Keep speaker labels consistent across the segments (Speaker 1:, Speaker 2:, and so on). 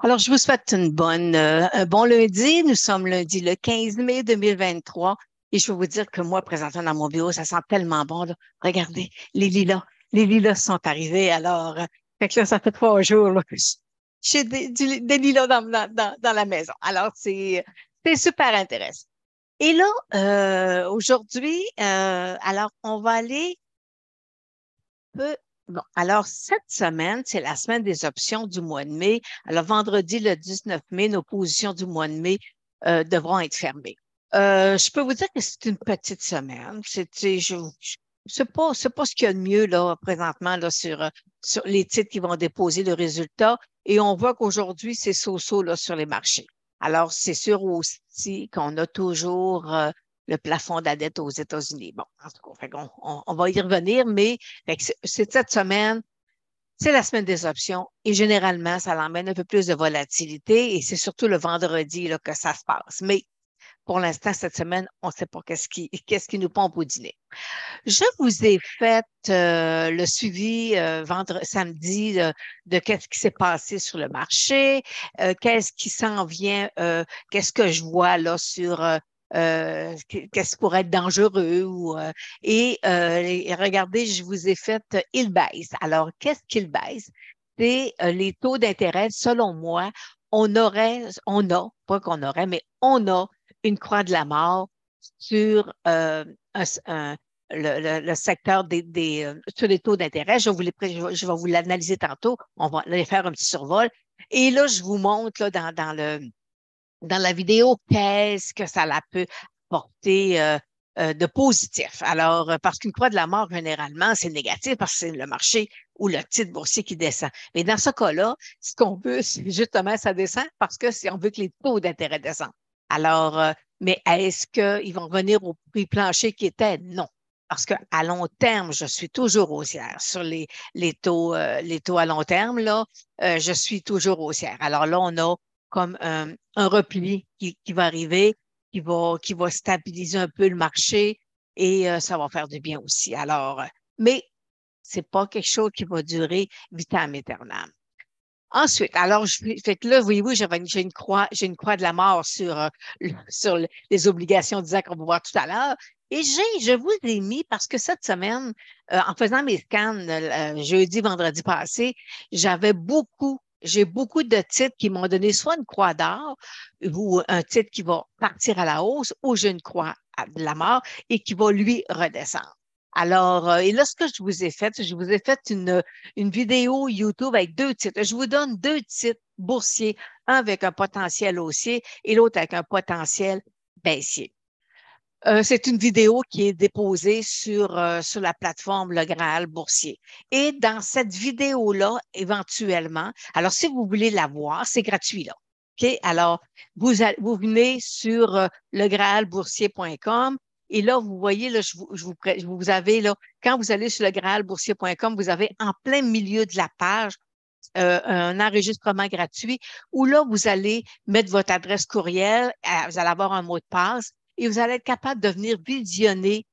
Speaker 1: Alors, je vous souhaite un bon lundi. Nous sommes lundi le 15 mai 2023 et je vais vous dire que moi, présentement dans mon bureau, ça sent tellement bon, là. Regardez, les lilas. Les lilas sont arrivés. Alors, fait que là, ça fait 3 jours là, que j'ai des lilas dans la maison. Alors, c'est super intéressant. Et là, aujourd'hui, alors, on va aller peu. Bon, alors cette semaine, c'est la semaine des options du mois de mai. Alors vendredi, le 19 mai, nos positions du mois de mai devront être fermées. Je peux vous dire que c'est une petite semaine. C'est pas ce qu'il y a de mieux là présentement là sur les titres qui vont déposer le résultat. Et on voit qu'aujourd'hui, c'est so-so là sur les marchés. Alors, c'est sûr aussi qu'on a toujours le plafond de la dette aux États-Unis. Bon, en tout cas, fait on va y revenir, mais fait que c'est cette semaine, c'est la semaine des options et généralement, ça l'emmène un peu plus de volatilité et c'est surtout le vendredi là, que ça se passe. Mais pour l'instant, cette semaine, on ne sait pas qu'est-ce qui nous pompe au dîner. Je vous ai fait le suivi samedi de qu'est-ce qui s'est passé sur le marché, qu'est-ce qui s'en vient, qu'est-ce que je vois là sur qu'est-ce qui pourrait être dangereux et regardez, je vous ai fait il baisse. Alors, qu'est-ce qu'il baisse? C'est les taux d'intérêt. Selon moi, pas qu'on aurait, mais on a une croix de la mort sur le secteur sur les taux d'intérêt. Je vais vous l'analyser tantôt. On va aller faire un petit survol. Et là, je vous montre là, dans la vidéo qu'est-ce que ça peut apporter de positif. Alors, parce qu'une croix de la mort, généralement, c'est négatif parce que c'est le marché ou le titre boursier qui descend. Mais dans ce cas-là, ce qu'on veut, c'est justement ça descend parce que si on veut que les taux d'intérêt descendent. Alors, mais est-ce qu'ils vont revenir au prix plancher qui était? Non. Parce qu'à long terme, je suis toujours haussière. Sur les taux à long terme, là, je suis toujours haussière. Alors là, on a comme un repli qui va arriver, qui va stabiliser un peu le marché et ça va faire du bien aussi. Alors, mais c'est pas quelque chose qui va durer vitam aeternam. Ensuite, alors, fait que là, voyez-vous, j'ai une croix de la mort sur les obligations d'Isaac qu'on va voir tout à l'heure. Et je vous ai mis, parce que cette semaine, en faisant mes scans jeudi, vendredi passé, j'ai beaucoup de titres qui m'ont donné soit une croix d'or ou un titre qui va partir à la hausse ou j'ai une croix de la mort et qui va, lui, redescendre. Alors, et là, ce que je vous ai fait une vidéo YouTube avec deux titres. Je vous donne deux titres boursiers, un avec un potentiel haussier et l'autre avec un potentiel baissier. C'est une vidéo qui est déposée sur la plateforme Le Graal boursier. Et dans cette vidéo-là, éventuellement, alors si vous voulez la voir, c'est gratuit là. OK? Alors, vous venez sur legraalboursier.com et là, vous voyez, là, vous avez là, quand vous allez sur legraalboursier.com, vous avez en plein milieu de la page un enregistrement gratuit où là, vous allez mettre votre adresse courriel, vous allez avoir un mot de passe et vous allez être capable de venir visionner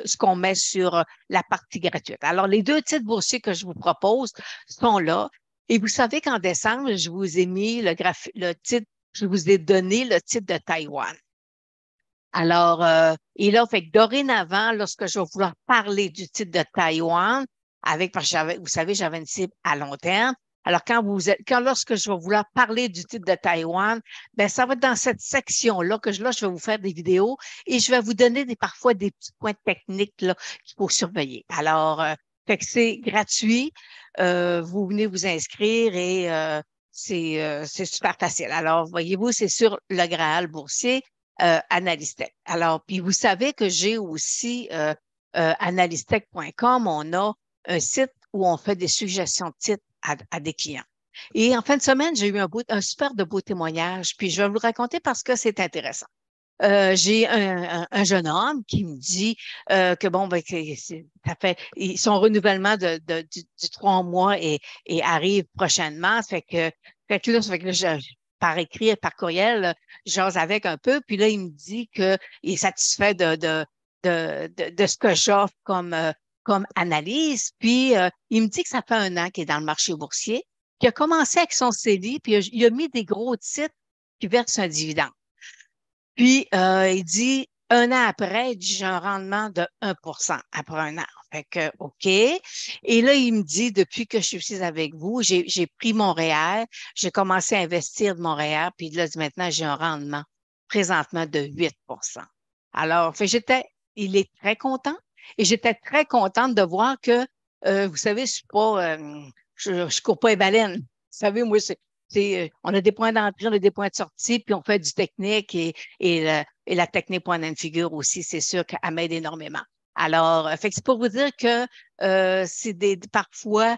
Speaker 1: ce qu'on met sur la partie gratuite. Alors, les deux titres boursiers que je vous propose sont là. Et vous savez qu'en décembre, je vous ai mis le titre, je vous ai donné le titre de Taïwan. Alors, et là, fait que dorénavant, lorsque je vais vouloir parler du titre de Taïwan, parce que vous savez, j'avais une cible à long terme. Alors, lorsque je vais vouloir parler du titre de Taïwan, ben, ça va être dans cette section-là là, je vais vous faire des vidéos et je vais vous donner parfois des petits points techniques, là, qu'il faut surveiller. Alors, fait que c'est gratuit. Vous venez vous inscrire et, c'est super facile. Alors, voyez-vous, c'est sur le Graal boursier. Analystech. Alors, puis vous savez que j'ai aussi analystech.com, on a un site où on fait des suggestions de titres à des clients. Et en fin de semaine, j'ai eu un super de beau témoignage, puis je vais vous le raconter parce que c'est intéressant. J'ai un jeune homme qui me dit que bon, ben, ça fait son renouvellement du 3 mois et arrive prochainement. Ça fait que là, par écrit, par courriel, j'ose avec un peu. Puis là, il me dit qu'il est satisfait de ce que j'offre comme analyse. Puis il me dit que ça fait un an qu'il est dans le marché boursier qui a commencé avec son CELI, puis il a mis des gros titres qui versent un dividende. Puis, il dit, un an après, il dit, j'ai un rendement de 1% après un an. Fait que, OK. Et là, il me dit, depuis que je suis avec vous, j'ai pris Montréal, j'ai commencé à investir de Montréal, puis là, maintenant, j'ai un rendement présentement de 8%. Alors, fait, il est très content et j'étais très contente de voir que, vous savez, je suis pas, je cours pas les baleines. Vous savez, moi, on a des points d'entrée, on a des points de sortie, puis on fait du technique et la technique point and figure aussi, c'est sûr qu'elle m'aide énormément. Alors, fait que c'est pour vous dire que parfois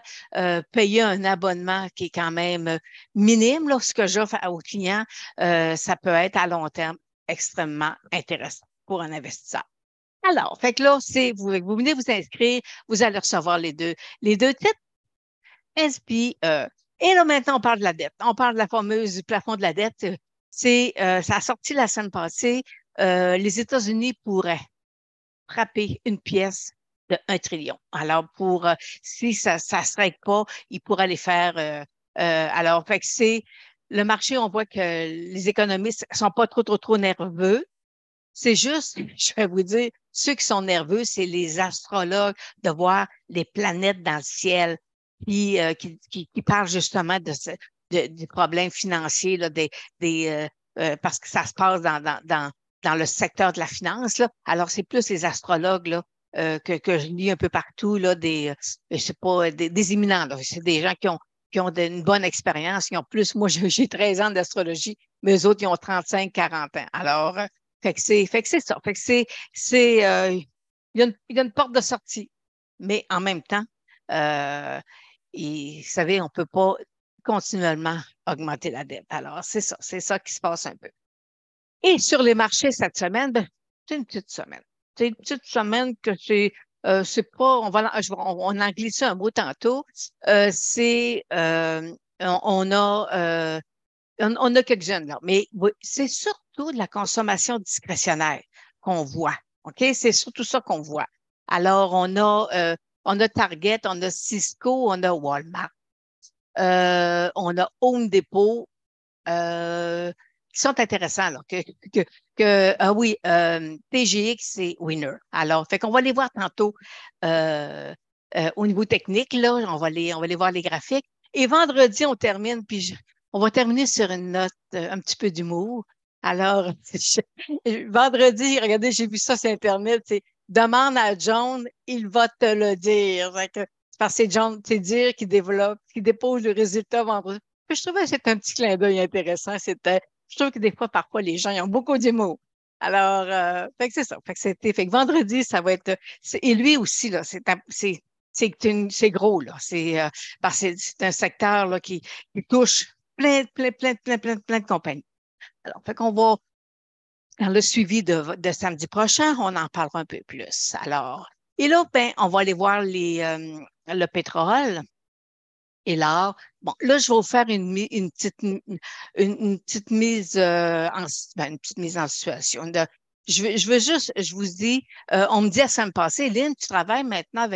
Speaker 1: payer un abonnement qui est quand même minime, là, ce que j'offre aux clients, ça peut être à long terme extrêmement intéressant pour un investisseur. Alors, fait que là, vous venez vous inscrire, vous allez recevoir les deux titres. SP, et là, maintenant, on parle de la dette. On parle de la fameuse du plafond de la dette. Ça a sorti la semaine passée. Les États-Unis pourraient frapper une pièce de 1 trillion. Alors, si ça ne se règle pas, ils pourraient les faire. Alors, fait que le marché, on voit que les économistes ne sont pas trop nerveux. C'est juste, je vais vous dire, ceux qui sont nerveux, c'est les astrologues de voir les planètes dans le ciel qui parlent justement des problèmes financiers, là, parce que ça se passe dans le secteur de la finance. Là. Alors, c'est plus les astrologues là, que je lis un peu partout, là, je sais pas, des éminents. Là. C'est des gens qui ont une bonne expérience, qui ont plus. Moi, j'ai 13 ans d'astrologie, mais eux autres, ils ont 35, 40 ans. Alors, fait que c'est ça. Fait que il y a une porte de sortie. Mais en même temps, euh, vous savez, on ne peut pas continuellement augmenter la dette. Alors, c'est ça qui se passe un peu. Et sur les marchés cette semaine, ben, c'est une petite semaine. C'est une petite semaine que c'est pas, on en glissé un mot tantôt. On a quelques jeunes là, mais oui, c'est surtout de la consommation discrétionnaire qu'on voit. OK? C'est surtout ça qu'on voit. Alors, on a Target, on a Cisco, on a Walmart, on a Home Depot, euh, qui sont intéressants, là. Ah oui, TGX et Winner. Alors, fait qu'on va les voir tantôt au niveau technique, là. On va les voir les graphiques. Et vendredi, on termine, on va terminer sur une note un petit peu d'humour. Alors, vendredi, regardez, j'ai vu ça sur Internet, c'est demande à John, il va te le dire. C'est parce que c'est John, c'est dire qu'il développe, qu'il dépose le résultat vendredi. Puis je trouvais que c'était un petit clin d'œil intéressant. Je trouve que des fois, parfois, les gens ils ont beaucoup d'humour. Alors, fait que c'est ça. Fait que vendredi, ça va être. Et lui aussi, là, c'est gros, là. Parce que c'est un secteur là, qui touche plein de compagnies. Alors, fait qu'on va, dans le suivi de samedi prochain, on en parlera un peu plus. Alors, et là, ben, on va aller voir le pétrole. Et là, bon, là, je vais vous faire une petite mise une petite mise en situation. Je veux juste, je vous dis, on me dit la semaine passée, Lynn, tu travailles maintenant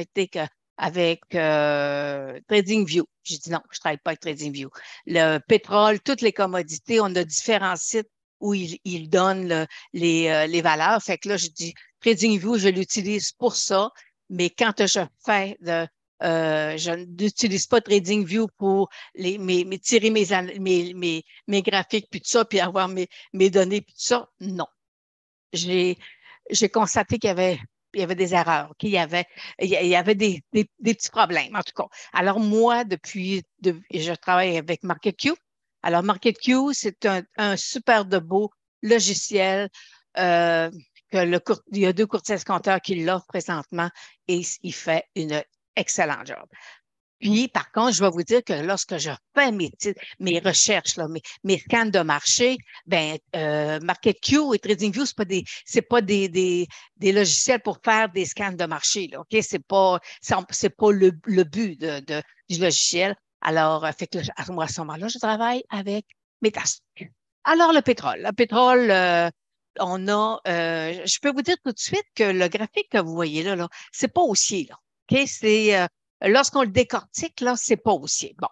Speaker 1: avec TradingView. J'ai dit non, je ne travaille pas avec TradingView. Le pétrole, toutes les commodités, on a différents sites où ils donnent les valeurs. Fait que là, je dis TradingView, je l'utilise pour ça, mais quand je fais je n'utilise pas TradingView pour tirer mes graphiques puis tout ça, puis avoir mes données puis tout ça. Non. J'ai, j'ai constaté il y avait des erreurs, il y avait des petits problèmes, en tout cas. Alors, moi, je travaille avec MarketQ. Alors, MarketQ, c'est un super de beau logiciel euh, il y a deux courtiers compteurs qui l'offrent présentement et il fait une excellente job. Puis, par contre, je vais vous dire que lorsque je fais mes recherches, là, mes scans de marché, ben, MarketQ et TradingView, c'est pas des logiciels pour faire des scans de marché, là, OK? C'est pas le but du logiciel. Alors, fait que à ce moment-là, je travaille avec Metastask. Alors, le pétrole. Le pétrole, je peux vous dire tout de suite que le graphique que vous voyez là, c'est pas haussier, là. OK? Lorsqu'on le décortique, là, c'est pas haussier. Bon.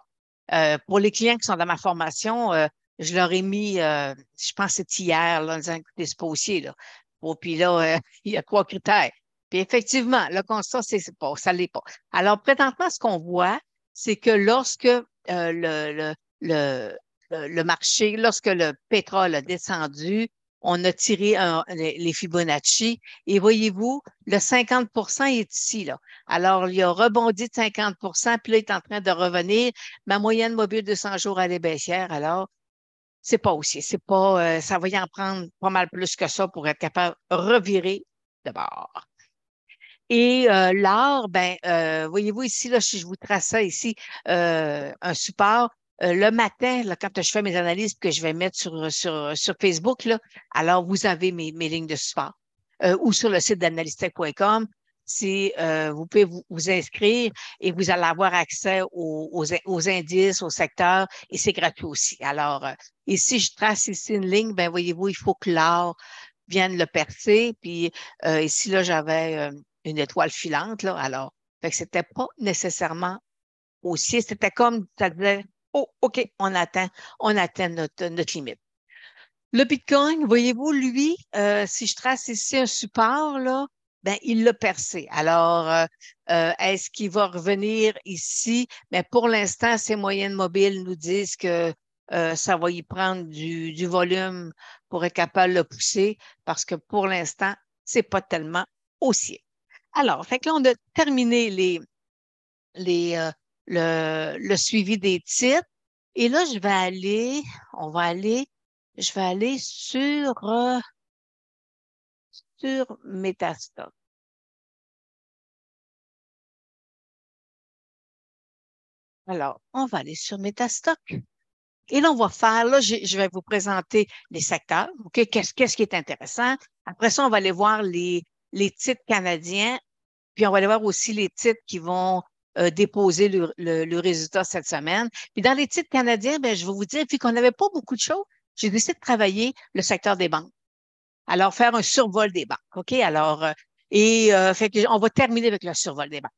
Speaker 1: Pour les clients qui sont dans ma formation, je leur ai mis, je pense que c'est hier, là, en disant, écoutez, c'est pas haussier, là. Bon, puis là, il y a 3 critères. Puis effectivement, le constat, c'est pas, ça l'est pas. Alors, présentement, ce qu'on voit, c'est que lorsque le, le marché, lorsque le pétrole a descendu, on a tiré les Fibonacci et voyez-vous, le 50 est ici, là. Alors, il a rebondi de 50 puis là, il est en train de revenir. Ma moyenne mobile de 100 jours, elle est baissière. Alors, c'est pas aussi. C'est pas, ça va y en prendre pas mal plus que ça pour être capable de revirer de bord. Et l'art, ben, voyez-vous ici, là, si je vous trace ça ici, un support, le matin, là, quand je fais mes analyses que je vais mettre sur Facebook, là, alors vous avez mes lignes de support. Ou sur le site d'analystech.com. Vous pouvez vous inscrire et vous allez avoir accès aux indices, aux secteurs, et c'est gratuit aussi. Alors, ici, je trace ici une ligne, ben voyez-vous, il faut que l'art vienne le percer. Puis ici, là, j'avais une étoile filante, là. Alors, fait que c'était pas nécessairement haussier. C'était comme, ça disait, oh, OK, on atteint notre limite. Le Bitcoin, voyez-vous, lui, si je trace ici un support, là, ben, il l'a percé. Alors, est-ce qu'il va revenir ici? Mais pour l'instant, ces moyennes mobiles nous disent que ça va y prendre du volume pour être capable de le pousser parce que pour l'instant, c'est pas tellement haussier. Alors, fait que là, on a terminé les, le suivi des titres. Et là, on va aller, je vais aller sur Metastock. Alors, on va aller sur Metastock. Et là, on va faire, là, je vais vous présenter les secteurs. OK? Qu'est-ce qui est intéressant? Après ça, on va aller voir les titres canadiens. Puis on va aller voir aussi les titres qui vont déposer le résultat cette semaine. Puis dans les titres canadiens, ben, je vais vous dire, puis qu'on n'avait pas beaucoup de choses, j'ai décidé de travailler le secteur des banques. Alors, faire un survol des banques. OK? Alors, fait que on va terminer avec le survol des banques.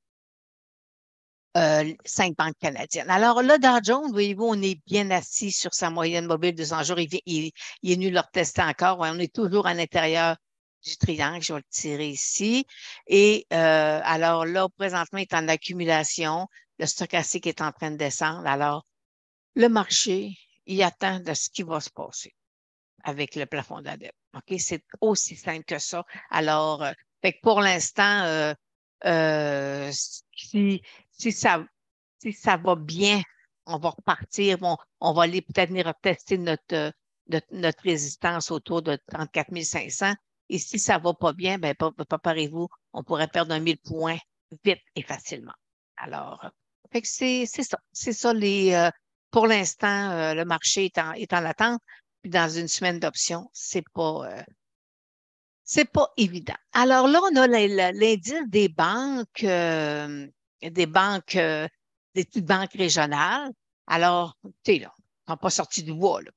Speaker 1: 5 banques canadiennes. Alors là, Dow Jones, voyez-vous, on est bien assis sur sa moyenne mobile de 100 jours. Il est venu le retester encore. Ouais, on est toujours à l'intérieur du triangle. Je vais le tirer ici. Et alors là, présentement, il est en accumulation. Le stochastique est en train de descendre. Alors, le marché, il attend de ce qui va se passer avec le plafond d'adepte. OK? C'est aussi simple que ça. Alors, fait que pour l'instant, euh, si, si ça, si ça va bien, on va repartir. On va aller peut-être venir tester notre résistance autour de 34 500. Et si ça va pas bien, ben, préparez-vous, on pourrait perdre 1 000 points vite et facilement. Alors, fait que c'est ça. C'est ça pour l'instant, le marché est en attente. Puis dans une semaine d'options, c'est pas évident. Alors là, on a l'indice des banques, des petites banques régionales. Alors, tu sais, là, ils sont pas sortis du bois, là.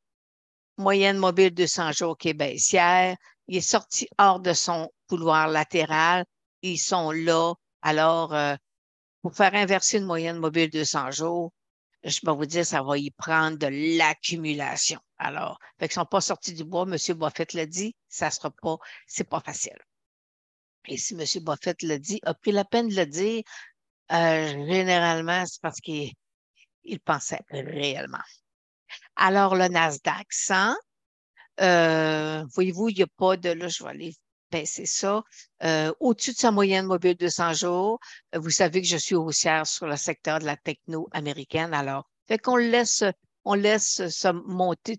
Speaker 1: Moyenne mobile 200 jours qui est baissière. Il est sorti hors de son couloir latéral. Ils sont là. Alors, pour faire inverser une moyenne mobile 200 jours, je peux vous dire, ça va y prendre de l'accumulation. Alors, fait qu'ils ne sont pas sortis du bois, M. Buffett l'a dit, ça sera pas, c'est pas facile. Et si M. Buffett l'a dit, a pris la peine de le dire, généralement, c'est parce qu'il pensait réellement. Alors, le Nasdaq 100, voyez-vous, il n'y a pas de, là, je vais aller baisser ça. Au-dessus de sa moyenne mobile de 100 jours, vous savez que je suis haussière sur le secteur de la techno américaine. Alors, fait qu'on on laisse se monter,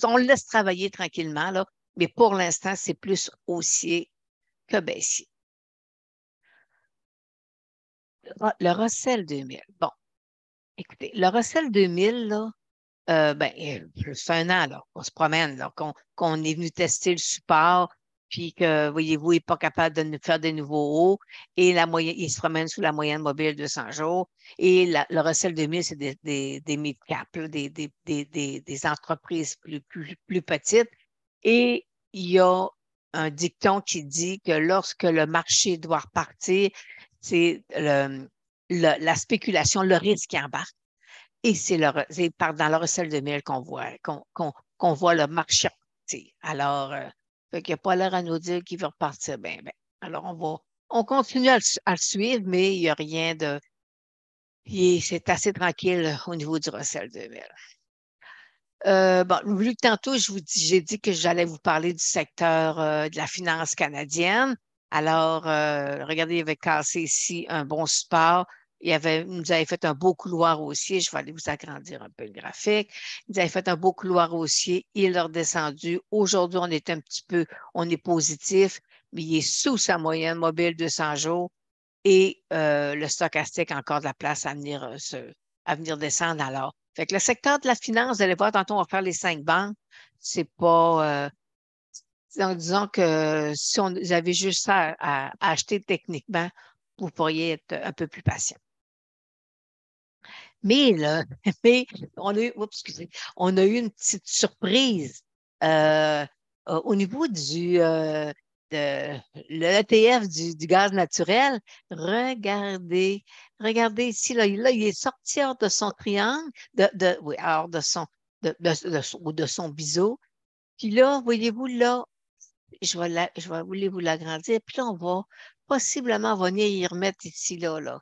Speaker 1: on le laisse travailler tranquillement, là, mais pour l'instant, c'est plus haussier que baissier. Le Russell 2000. Bon, écoutez, le Russell 2000, là, ben, c'est un an là, qu'on se promène, là, qu'on est venu tester le support, puis que, voyez-vous, il n'est pas capable de nous faire des nouveaux hauts, et il se promène sous la moyenne mobile de 100 jours. Et le Russell 2000, c'est des mid-cap, là, des entreprises plus petites. Et il y a un dicton qui dit que lorsque le marché doit repartir, c'est la spéculation, le risque qui embarque. Et c'est dans le recel de mille qu'on voit le marché repartir. Alors, fait qu'il n'y a pas l'air à nous dire qu'il va repartir bien, bien. Alors, on continue à le suivre, mais il n'y a rien de. C'est assez tranquille au niveau du recel 2000. Bon, vu que tantôt, j'ai dit que j'allais vous parler du secteur de la finance canadienne. Alors, regardez, il avait cassé ici un bon support. Nous avait fait un beau couloir haussier. Je vais aller vous agrandir un peu le graphique. Ils avaient fait un beau couloir haussier. Il est redescendu. Aujourd'hui, on est positif, mais il est sous sa moyenne mobile 200 jours et le stochastique a encore de la place à venir descendre alors. Fait que le secteur de la finance, vous allez voir, tantôt, on va faire les 5 banques. C'est pas. Disons que si vous avez juste ça à acheter techniquement, vous pourriez être un peu plus patient. Mais là, mais on a eu une petite surprise au niveau de l'ETF du gaz naturel. Regardez, regardez ici, là, il est sorti hors de son triangle, oui, hors de de son biseau. Puis là, voyez-vous, là, je vais voulez vous l'agrandir. Puis là, on va possiblement venir y remettre ici, là.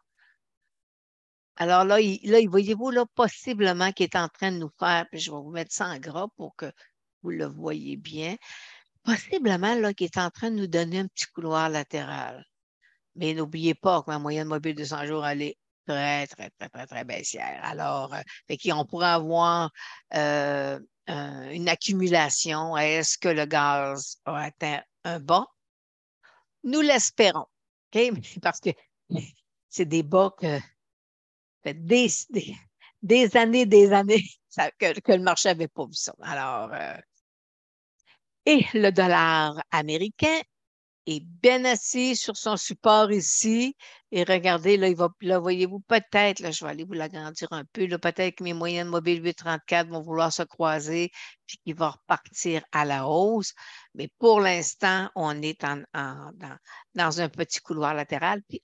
Speaker 1: Alors là, voyez-vous, là, possiblement qu'il est en train de nous faire, puis je vais vous mettre ça en gras pour que vous le voyez bien, possiblement là, qu'il est en train de nous donner un petit couloir latéral. Mais n'oubliez pas que ma moyenne mobile de 100 jours, elle est très, très, très, très, très baissière. Alors, on pourrait avoir une accumulation. Est-ce que le gaz a atteint un bas? Nous l'espérons. OK? Parce que c'est des bas que fait des années que le marché n'avait pas vu ça. Alors, et le dollar américain est bien assis sur son support ici. Et regardez, là, voyez-vous, peut-être, là, je vais aller vous l'agrandir un peu, là, peut-être que mes moyennes mobiles 8,34 vont vouloir se croiser, puis qu'il va repartir à la hausse. Mais pour l'instant, on est dans un petit couloir latéral. Puis,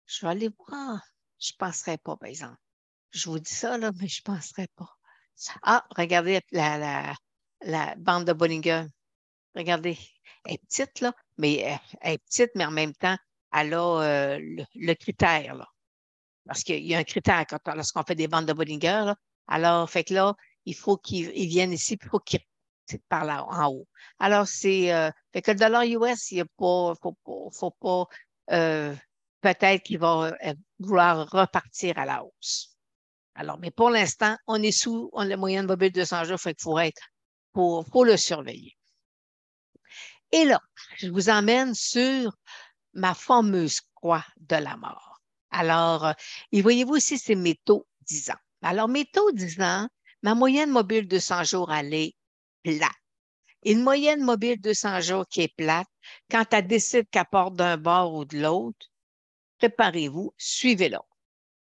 Speaker 1: je vais aller voir. Je ne penserais pas, par exemple. Je vous dis ça, là, mais je ne penserais pas. Regardez la bande de Bollinger. Regardez, elle est petite, là, mais elle est petite, mais en même temps, elle a le critère, là. Parce qu'il y a un critère lorsqu'on fait des bandes de Bollinger, là. Alors, fait que là, il faut qu'ils viennent ici, puis il faut qu'ils c'est par là en haut. Alors, fait que le dollar US, il n'y a pas, faut pas, peut-être qu'il va vouloir repartir à la hausse. Alors, mais pour l'instant, on est sous la moyenne mobile de 200 jours, fait qu'il faut le surveiller. Et là, je vous emmène sur ma fameuse croix de la mort. Alors, et voyez-vous ici, c'est mes taux 10 ans. Alors, mes taux 10 ans, ma moyenne mobile 200 jours, elle est plate. Une moyenne mobile 200 jours qui est plate, quand elle décide qu'elle porte d'un bord ou de l'autre, préparez-vous, suivez-la.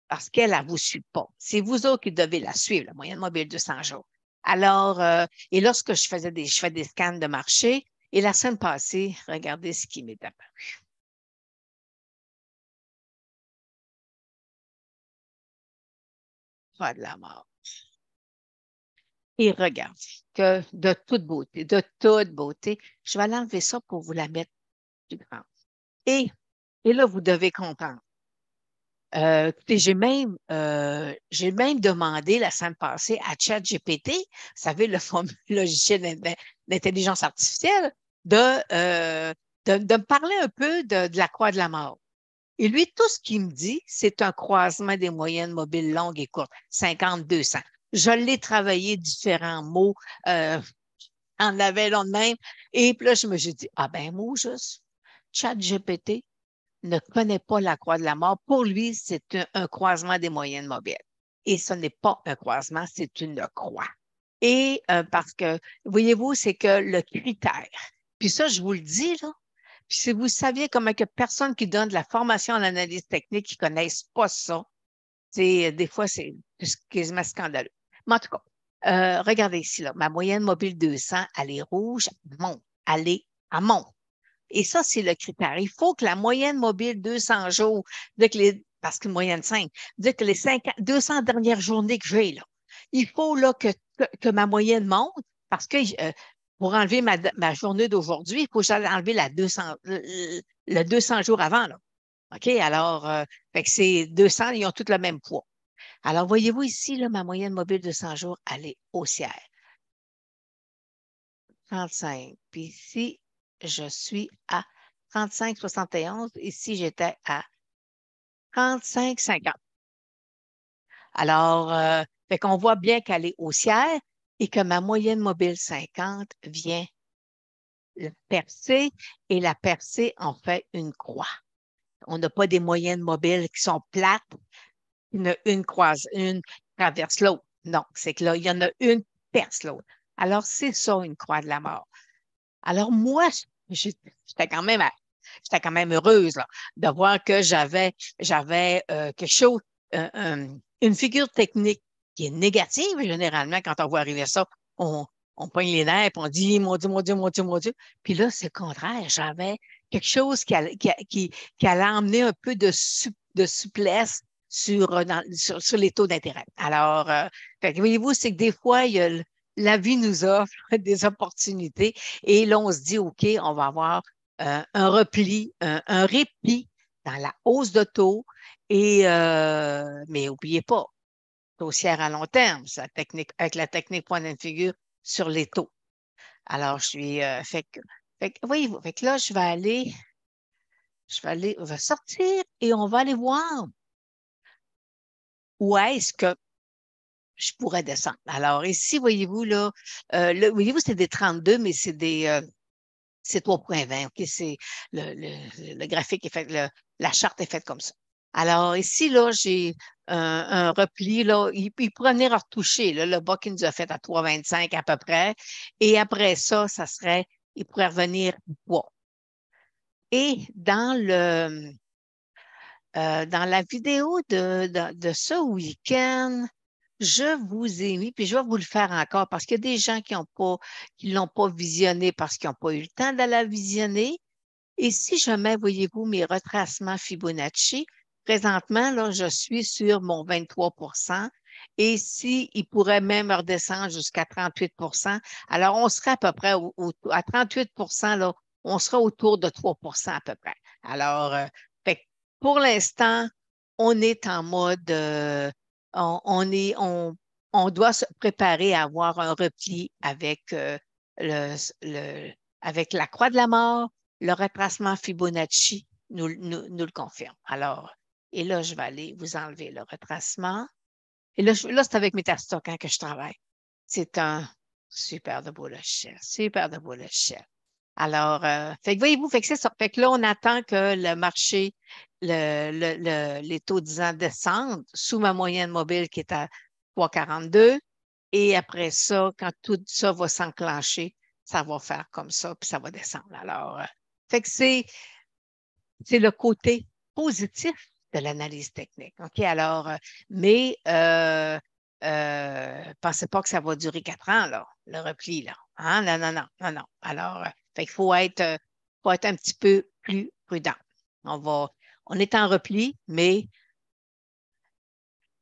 Speaker 1: Parce qu'elle ne vous suit pas. C'est vous autres qui devez la suivre, la moyenne mobile 200 jours. Alors, et lorsque je fais des scans de marché, et la semaine passée, regardez ce qui m'est apparu. Pas de la mort. Et regardez, que de toute beauté, je vais l'enlever ça pour vous la mettre plus grande. Et, et là, vous devez comprendre. Écoutez, j'ai même demandé la semaine passée à ChatGPT, vous savez, le fameux logiciel d'intelligence artificielle, de me parler un peu de la croix de la mort. Et lui, tout ce qu'il me dit, c'est un croisement des moyennes mobiles longues et courtes, 50-200. Je l'ai travaillé différents mots en avait l'autre même. Et puis là, je me suis dit, ben moi, juste, ChatGPT ne connaît pas la croix de la mort. Pour lui, c'est un croisement des moyennes mobiles. Et ce n'est pas un croisement, c'est une croix. Et parce que, voyez-vous, c'est que le critère, puis ça, je vous le dis, là, puis si vous saviez comment que personne qui donne de la formation en analyse technique qui ne connaissent pas ça, des fois, c'est quasiment scandaleux. Mais en tout cas, regardez ici, là, ma moyenne mobile 200, elle est rouge, elle monte. Et ça, c'est le critère. Il faut que la moyenne mobile 200 jours, parce qu'une moyenne 5. Dire que les 200 dernières journées que j'ai, là, il faut là, que ma moyenne monte parce que pour enlever ma journée d'aujourd'hui, il faut que j'aille enlever le 200 jours avant. Là. OK? Alors, fait que c'est 200, ils ont tous le même poids. Alors, voyez-vous ici, là, ma moyenne mobile de 100 jours, elle est haussière. 35. Puis ici, je suis à 35,71. Ici, j'étais à 35,50. Alors, fait qu'on voit bien qu'elle est haussière et que ma moyenne mobile 50 vient le percer et la percer en fait une croix. On n'a pas des moyennes mobiles qui sont plates, une traverse l'autre. Non, c'est que là, il y en a une qui perce l'autre. Alors, c'est ça, une croix de la mort. Alors, moi, j'étais quand même heureuse là, de voir que j'avais quelque chose, une figure technique qui est négative. Généralement, quand on voit arriver ça, on pogne les nerfs et on dit mon Dieu, mon Dieu, mon Dieu, mon Dieu. Puis là, c'est le contraire. J'avais quelque chose qui allait emmener un peu de souplesse sur les taux d'intérêt. Alors, voyez-vous, c'est que des fois, la vie nous offre des opportunités et là, on se dit, OK, on va avoir un repli, un répit dans la hausse de taux. Mais n'oubliez pas, haussière à long terme, avec la technique point de figure sur les taux. Alors, je suis, oui, fait que là, on va sortir et on va aller voir où est-ce que je pourrais descendre. Alors, ici, voyez-vous, là, voyez-vous, c'est des 32, mais c'est 3,20. OK? C'est le graphique est fait, la charte est faite comme ça. Alors, ici, là, j'ai un repli, là. Il pourrait venir retoucher, là, le bas qu'il nous a fait à 3,25 à peu près. Et après ça, il pourrait revenir bas. Et dans la vidéo de ce week-end, je vous ai mis, puis je vais vous le faire encore parce qu'il y a des gens qui ne l'ont pas visionné parce qu'ils n'ont pas eu le temps de la visionner. Et si je mets, voyez-vous, mes retracements Fibonacci, présentement, là, je suis sur mon 23 et il pourrait même redescendre jusqu'à 38 alors on serait à peu près à 38 là, on sera autour de 3 à peu près. Alors, fait que pour l'instant, on est en mode, on doit se préparer à avoir un repli avec, avec la croix de la mort. Le retracement Fibonacci nous le confirme. Alors, et là, je vais aller vous enlever le retracement. Et là, c'est avec Metastock que je travaille. C'est un super de beau logiciel, super de beau logiciel. Alors, fait que voyez-vous, fait que c'est ça. Fait que là, on attend que le marché, les taux 10 ans descendent sous ma moyenne mobile qui est à 3,42. Et après ça, quand tout ça va s'enclencher, ça va faire comme ça, puis ça va descendre. Alors, fait que c'est le côté positif de l'analyse technique. OK? Alors, mais pensez pas que ça va durer 4 ans, là, le repli, là. Hein? Non, non, non, non, non. Alors, fait qu'il faut être un petit peu plus prudent. On est en repli, mais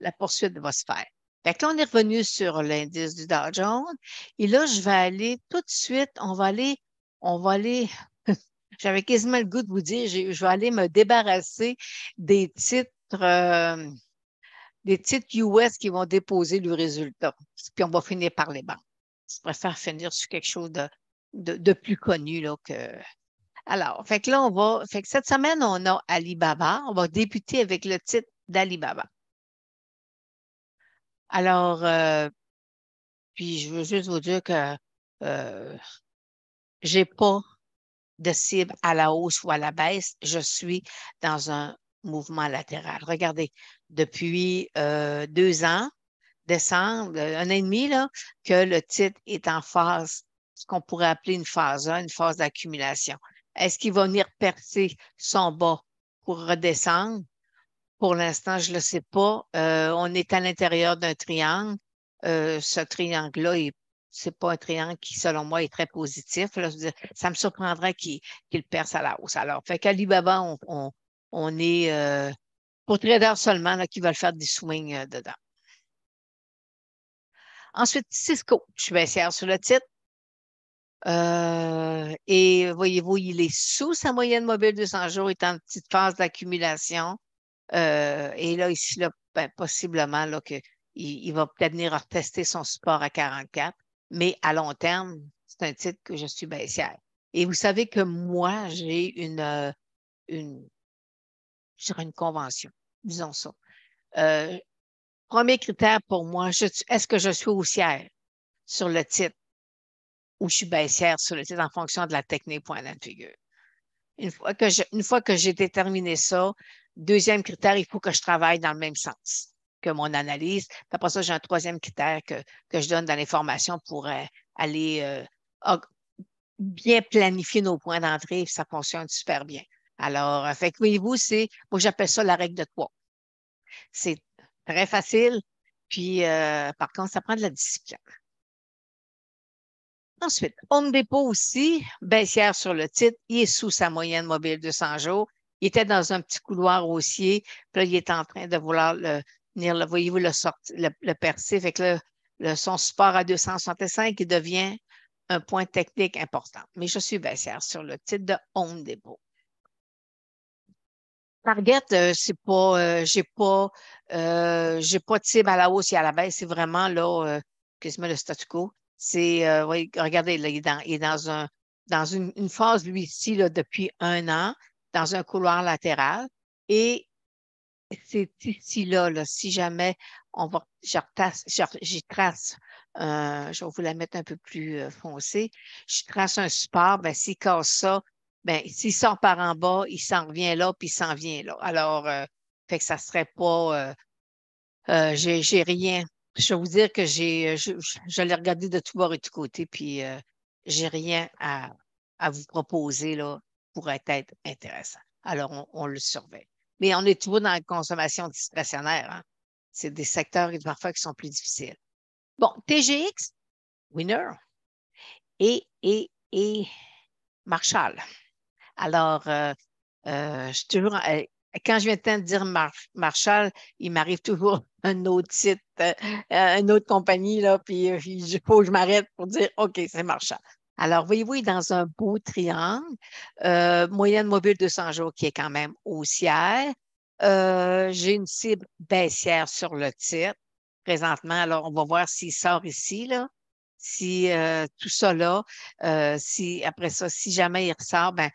Speaker 1: la poursuite va se faire. Fait que là, on est revenu sur l'indice du Dow Jones. Et là, je vais aller tout de suite, on va aller, j'avais quasiment le goût de vous dire, je vais aller me débarrasser des titres, euh, des titres US qui vont déposer le résultat. Puis on va finir par les banques. Je préfère finir sur quelque chose de plus connu là, que. Alors, fait que là, fait que cette semaine, on a Alibaba. On va débuter avec le titre d'Alibaba. Alors, puis je veux juste vous dire que j'ai pas de cible à la hausse ou à la baisse. Je suis dans un mouvement latéral. Regardez, depuis 2 ans, décembre, un an et demi, là, que le titre est en phase, ce qu'on pourrait appeler une phase 1, une phase d'accumulation. Est-ce qu'il va venir percer son bas pour redescendre? Pour l'instant, je ne le sais pas. On est à l'intérieur d'un triangle. Ce triangle-là, c'est pas un triangle qui, selon moi, est très positif. Là. Je veux dire, ça me surprendrait qu'il perce à la hausse. Alors, fait qu'Alibaba, on est pour traders seulement là, qui veulent faire des swings dedans. Ensuite, Cisco, je suis baissière sur le titre. Et voyez-vous, il est sous sa moyenne mobile de 200 jours, il est en petite phase d'accumulation. Et là, ici, là, ben, possiblement là, il va peut-être venir retester son support à 44, mais à long terme, c'est un titre que je suis baissière. Et vous savez que moi, j'ai je dirais une convention, disons ça. Euh, Premier critère pour moi, est-ce que je suis haussière sur le titre ou je suis baissière sur le titre en fonction de la technique point de figure? Une fois que j'ai déterminé ça, deuxième critère, il faut que je travaille dans le même sens que mon analyse. Puis après ça, j'ai un troisième critère que je donne dans les formations pour aller bien planifier nos points d'entrée, et ça fonctionne super bien. Alors, fait que voyez-vous, moi j'appelle ça la règle de 3. C'est très facile, puis par contre, ça prend de la discipline. Ensuite, Home Depot aussi, baissière sur le titre, il est sous sa moyenne mobile de 100 jours. Il était dans un petit couloir haussier, puis là, il est en train de vouloir venir, voyez-vous, le percer. Fait que là, son support à 265, il devient un point technique important. Mais je suis baissière sur le titre de Home Depot. Target, j'ai pas de cible à la hausse et à la baisse. C'est vraiment là, quasiment le statu quo. Oui, regardez, là, il est dans une phase, lui, ici, là, depuis un an, dans un couloir latéral. Et c'est ici, là, si jamais j'y trace, je vais vous la mettre un peu plus foncée, je trace un support, ben, s'il casse ça, ben, s'il sort par en bas, il s'en revient là, puis il s'en vient là. Alors, fait que ça serait pas, j'ai rien. Je vais vous dire que je l'ai regardé de tout bord et de tout côté, puis j'ai rien à vous proposer là pour être intéressant. Alors, on le surveille. Mais on est toujours dans la consommation discrétionnaire, hein. C'est des secteurs parfois qui sont plus difficiles. Bon, TGX, Winner et Marshall. Alors, je suis toujours, quand je viens de temps de dire Marshall, il m'arrive toujours un autre site, une autre compagnie, là, puis il faut que je m'arrête pour dire OK, c'est Marshall. Alors, voyez-vous, il est dans un beau triangle, moyenne mobile de 100 jours qui est quand même haussière. J'ai une cible baissière sur le titre présentement. Alors, on va voir s'il sort ici, là. Si tout ça là, si après ça, si jamais il ressort, ben,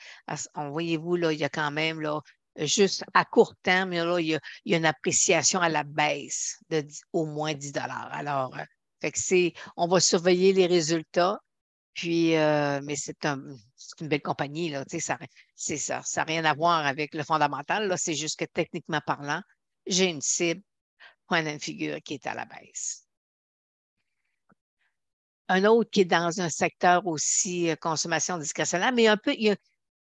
Speaker 1: voyez-vous, là, il y a quand même là, juste à court terme, là, il y a une appréciation à la baisse de au moins 10 dollars. Alors, fait que on va surveiller les résultats. Puis, mais c'est une belle compagnie, là, tu sais, ça n'a rien à voir avec le fondamental, là, c'est juste que techniquement parlant, j'ai une cible, point d'une figure qui est à la baisse. Un autre qui est dans un secteur aussi consommation discrétionnaire, mais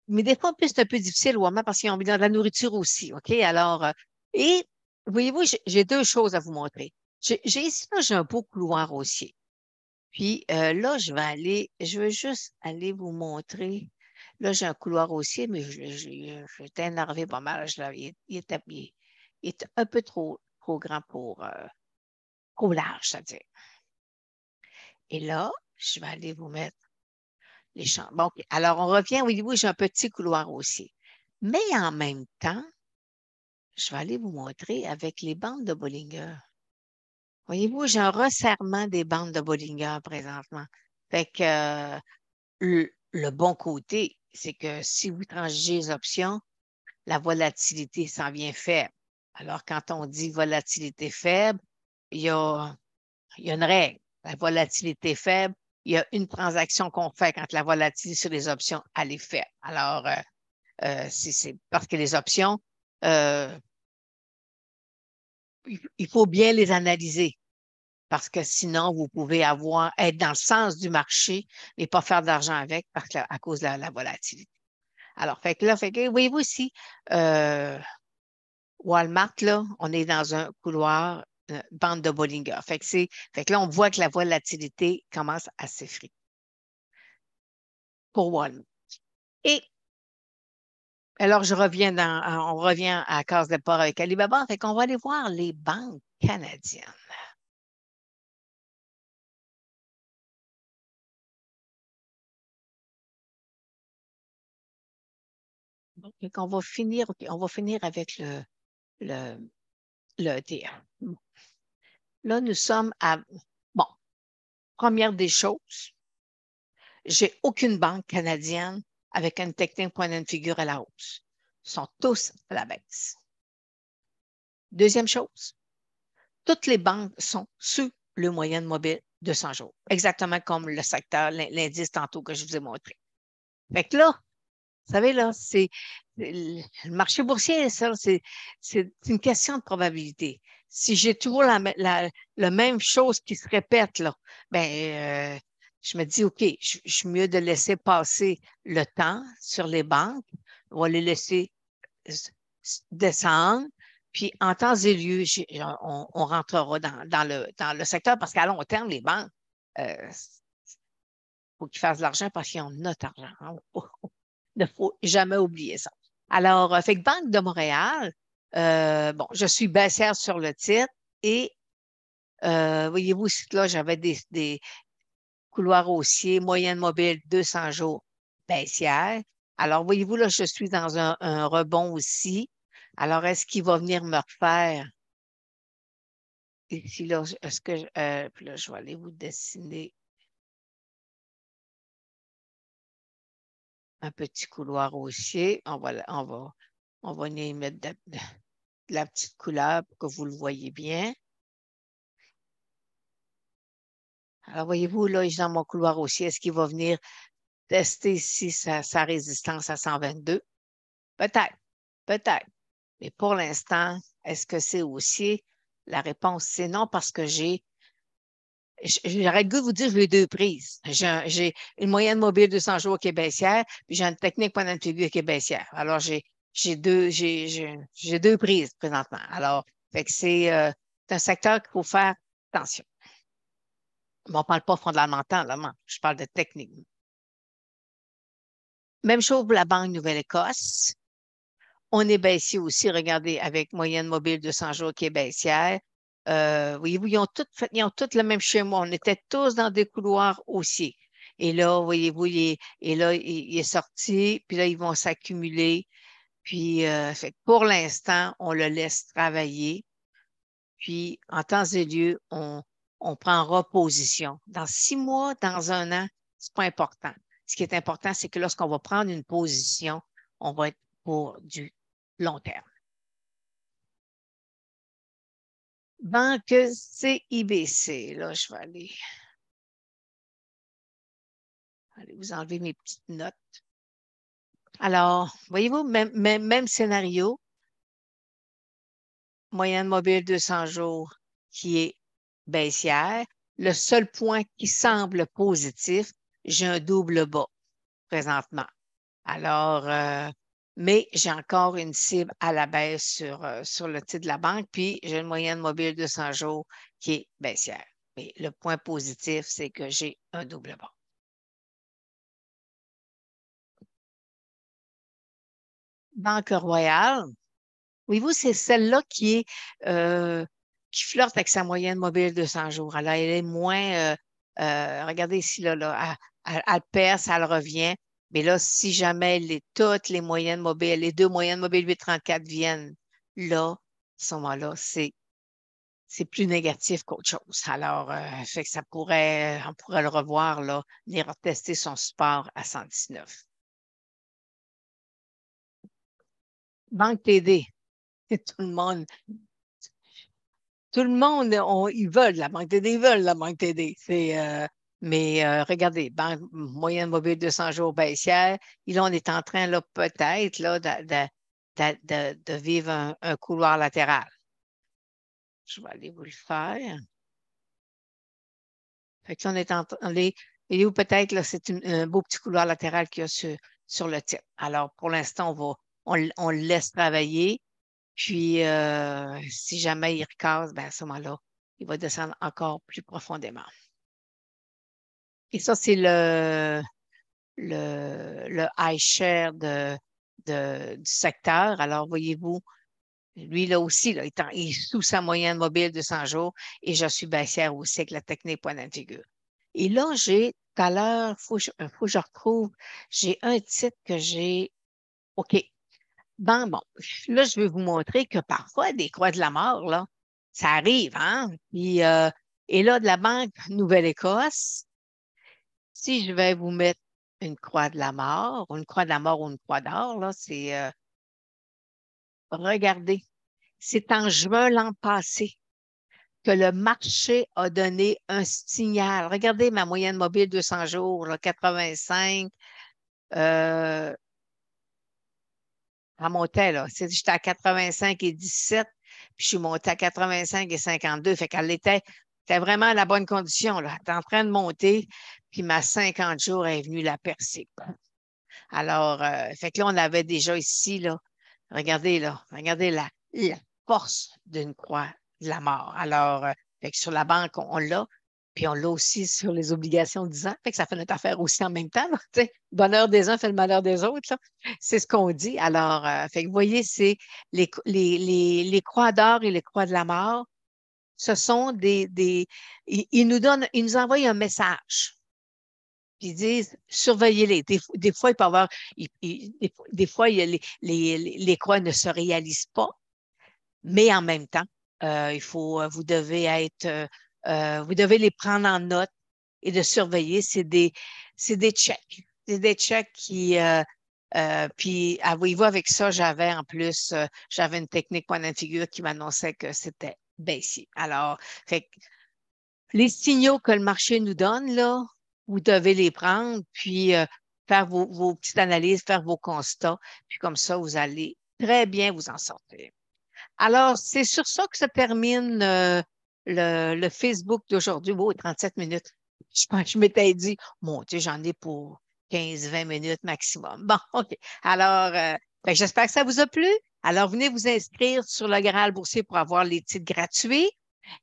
Speaker 1: mais des fois, c'est un peu difficile, vraiment, parce qu'ils ont mis dans de la nourriture aussi, OK? Alors, et voyez-vous, j'ai deux choses à vous montrer. J'ai ici, là, j'ai un beau couloir haussier. Puis là, je veux juste aller vous montrer. Là, j'ai un couloir haussier, mais j'étais énervé pas mal. Il était un peu trop grand trop large, c'est-à-dire. Et là, je vais aller vous mettre les champs. Bon, OK. Alors, on revient. Oui, oui, j'ai un petit couloir haussier. Mais en même temps, je vais aller vous montrer avec les bandes de Bollinger. Voyez-vous, j'ai un resserrement des bandes de Bollinger présentement. Fait que le bon côté, c'est que si vous transigez les options, la volatilité s'en vient faible. Alors, quand on dit volatilité faible, il y a une règle. La volatilité faible, il y a une transaction qu'on fait quand la volatilité sur les options, elle est faible. Alors, c'est parce que les options, euh, il faut bien les analyser parce que sinon, vous pouvez être dans le sens du marché et pas faire d'argent avec à cause de la volatilité. Alors, fait que là, voyez-vous ici, euh, Walmart, là, on est dans un couloir, bande de Bollinger. Fait que là, on voit que la volatilité commence à s'effriter pour Walmart. Et Alors, on revient à la case départ avec Alibaba. Fait qu'on va aller voir les banques canadiennes. Donc, fait qu'on va finir, OK, on va finir avec le, le ETF. Là, nous sommes à, bon, première des choses, j'ai aucune banque canadienne avec une technique point de figure à la hausse. Ils sont tous à la baisse. Deuxième chose, toutes les banques sont sous le moyenne mobile de 100 jours, exactement comme le secteur, l'indice tantôt que je vous ai montré. Fait que là, vous savez, là, le marché boursier, ça, c'est une question de probabilité. Si j'ai toujours la même chose qui se répète, là, ben, je me dis, OK, je suis mieux de laisser passer le temps sur les banques. On va les laisser descendre. Puis, en temps et lieu, on rentrera dans le secteur parce qu'à long terme, les banques, faut qu'ils fassent de l'argent parce qu'ils ont notre argent. Hein. Il ne faut jamais oublier ça. Alors, fait que Banque de Montréal, bon, je suis baissière sur le titre et voyez-vous, là, j'avais des couloirs haussiers, moyenne mobile 200 jours baissière. Alors, voyez-vous, là, je suis dans un rebond aussi. Alors, est-ce qu'il va venir me refaire ici, là, est-ce que, puis là, je vais aller vous dessiner un petit couloir haussier. On va y mettre de la petite couleur pour que vous le voyez bien. Alors, voyez-vous, là, dans mon couloir haussier, est-ce qu'il va venir tester ici sa résistance à 122? Peut-être, peut-être. Mais pour l'instant, est-ce que c'est haussier? La réponse, c'est non parce que j'aurais le goût de vous dire, j'ai deux prises. J'ai une moyenne mobile de 100 jours qui est baissière, puis j'ai une technique pendant une figure qui est baissière. Alors, j'ai deux prises présentement. Alors, fait que c'est un secteur qu'il faut faire attention. Mais on ne parle pas fondamentalement, là, je parle de technique. Même chose pour la Banque Nouvelle-Écosse. On est baissier aussi, regardez, avec moyenne mobile de 100 jours qui est baissière. Voyez-vous, ils ont tous le même schéma. On était tous dans des couloirs haussiers. Et là, voyez-vous, il est sorti, puis là, ils vont s'accumuler. Puis, fait que pour l'instant, on le laisse travailler. Puis, en temps et lieu, on prendra position. Dans 6 mois, dans un an, c'est pas important. Ce qui est important, c'est que lorsqu'on va prendre une position, on va être pour du long terme. Banque CIBC, là, je vais aller vous enlever mes petites notes. Alors, voyez-vous, même scénario, moyenne mobile 200 jours qui est baissière. Le seul point qui semble positif, j'ai un double bas présentement. Alors, mais j'ai encore une cible à la baisse sur le titre de la banque, puis j'ai une moyenne mobile de 100 jours qui est baissière. Mais le point positif, c'est que j'ai un double bas. Banque Royale, voyez-vous, c'est celle-là qui flirte avec sa moyenne mobile de 100 jours. Alors, elle est moins, regardez ici, là, elle perce, elle revient. Mais là, si jamais toutes les moyennes mobiles, les deux moyennes mobiles 834 viennent là, à ce moment-là, c'est plus négatif qu'autre chose. Alors, fait que on pourrait le revoir, là, venir tester son support à 119. Banque TD, tout le monde, ils veulent la banque TD, ils veulent la banque TD. Mais regardez, banque moyenne mobile 200 jours baissière, et là, on est en train, là, peut-être, là, de vivre un couloir latéral. Je vais aller vous le faire. Fait que là, et où peut-être, là, c'est un beau petit couloir latéral qu'il y a sur le titre. Alors, pour l'instant, on le laisse travailler. Puis, si jamais il recasse, ben, à ce moment-là, il va descendre encore plus profondément. Et ça, c'est le iShare du secteur. Alors, voyez-vous, lui, là aussi, là, il est sous sa moyenne mobile de 100 jours et je suis baissière aussi avec la technique point de figure. Et là, j'ai tout à l'heure, faut que je retrouve, j'ai un titre que j'ai. OK. Bon, là, je vais vous montrer que parfois, des croix de la mort, là, ça arrive, hein? Puis, et là, de la Banque Nouvelle-Écosse, si je vais vous mettre une croix de la mort, ou une croix de la mort ou une croix d'or, là, c'est, regardez, c'est en juin l'an passé que le marché a donné un signal. Regardez ma moyenne mobile 200 jours, là, 85, euh, elle montait, là. J'étais à 85 et 17, puis je suis montée à 85 et 52. Fait qu'elle était vraiment à la bonne condition, là. Elle était en train de monter, puis ma 50 jours est venue la percer. Alors, fait que là, on avait déjà ici, là, regardez la force d'une croix de la mort. Alors, fait que sur la banque, on l'a, puis on l'a aussi sur les obligations de 10 ans. Fait que ça fait notre affaire aussi en même temps, là, tu sais. Bonheur des uns fait le malheur des autres, là. C'est ce qu'on dit. Alors, fait que vous voyez, c'est les croix d'or et les croix de la mort, ce sont ils nous envoient un message. Puis ils disent, surveillez-les. Des fois, il peut y avoir, des fois, les croix ne se réalisent pas, mais en même temps, vous devez vous devez les prendre en note et de surveiller. C'est des checks. C'est des checks puis, voyez-vous, avec ça, j'avais en plus, j'avais une technique point de figure qui m'annonçait que c'était baissier. Alors, fait que les signaux que le marché nous donne, là, vous devez les prendre, puis faire vos petites analyses, faire vos constats, puis comme ça, vous allez très bien vous en sortir. Alors, c'est sur ça que se termine le Facebook d'aujourd'hui. Oh, 37 minutes. Je pense que je m'étais dit, mon Dieu, j'en ai pour 15-20 minutes maximum. Bon, OK. Alors, j'espère que ça vous a plu. Alors, venez vous inscrire sur le Graal boursier pour avoir les titres gratuits.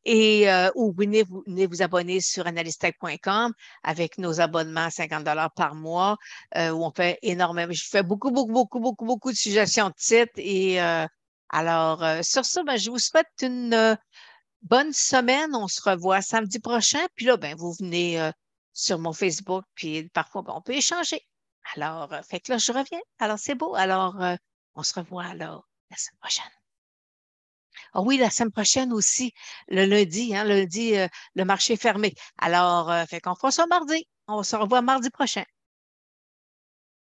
Speaker 1: Et ou venez vous abonner sur analystech.com avec nos abonnements à 50 par mois, où on fait énormément. Je fais beaucoup de suggestions de titres. Et alors, sur ça, ben, je vous souhaite une bonne semaine. On se revoit samedi prochain. Puis là, ben, vous venez sur mon Facebook, puis parfois, ben, on peut échanger. Alors, fait que là, je reviens. Alors, c'est beau. Alors, on se revoit alors la semaine prochaine. Ah oui, la semaine prochaine aussi, le lundi, hein, lundi, le marché est fermé. Alors, fait qu'on fera ça mardi. On se revoit mardi prochain.